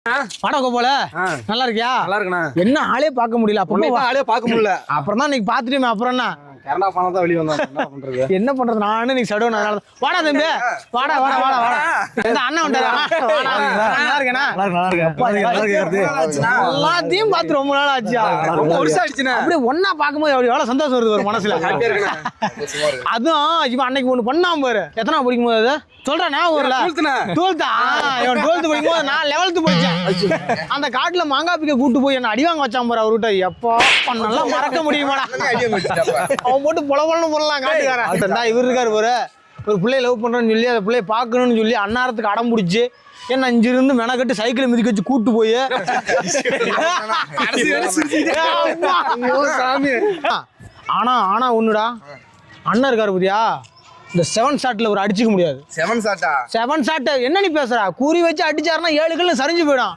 வாடா கோபால நல்லா இருக்கியா? நல்லா இருக்குண்ணா. என்ன ஆளே பார்க்க முடியல. அப்ப ஆளே பார்க்க முடியல. அப்புறம் தான் நீங்க பாத்துட்டே அப்புறம் என்ன கரண்டா பணம் தான் வெளிய வந்தா என்ன பண்றது? என்ன பண்றது? நானே நீ சடோ அதனால வாடா தம்பி வாடா வாடா வாடா வாடா. இந்த அண்ணன் வந்தாரா? நல்லா இருக்கேனா? நல்லா இருக்கு. எல்லாத்தையும் பார்த்து ரொம்ப நாள் ஆச்சுயா. ரொம்ப வருஷம் ஆயிடுச்சுண்ணே. அப்படியே ஒண்ணா பார்க்கும்போது எவ்வளவு சந்தோஷம் வருது ஒரு மனசுல. ஹாப்பியா இருக்குண்ணே. அதுவும் இவன் அன்னைக்கு ஒண்ணு பண்ணாம பாரு. எத்தனை படிக்கும் போது அது சொல்றேன் நான் ஊர்ல 12th இவன் 12th படிக்கும் போது நான் 11th படிச்சேன். அந்த காட்டுல மாங்காய் பிக்க கூட்டு போய் என்ன அடிவாங்க வச்சான் பாரு அவர்கிட்ட. எப்போ நல்லா மறக்க முடியுமாடா? அவன் போட்டு பொலன்னு போடலாம் காட்டுக்காரன். இவர் இருக்காரு பாரு, ஒரு பிள்ளைய லவ் பண்றேன்னு சொல்லி அந்த பிள்ளைய பார்க்கணும்னு சொல்லி அன்னாரத்துக்கு அடம் பிடிச்சி என்ன இருந்து மெனக்கட்டு சைக்கிள் மிதிக்க வச்சு கூட்டு போய் ஆனா ஆனா ஒண்ணுடா, அண்ணன் இருக்காரு புதியா, இந்த 7 ஷாட்ல ஒரு அடிச்சுக்க முடியாது. 7 ஷாட்டா? 7 ஷாட் என்ன நீ பேசுற? கூறி வச்சு அடிச்சாருன்னா 7 கல்லு சரிஞ்சு போயிடும்.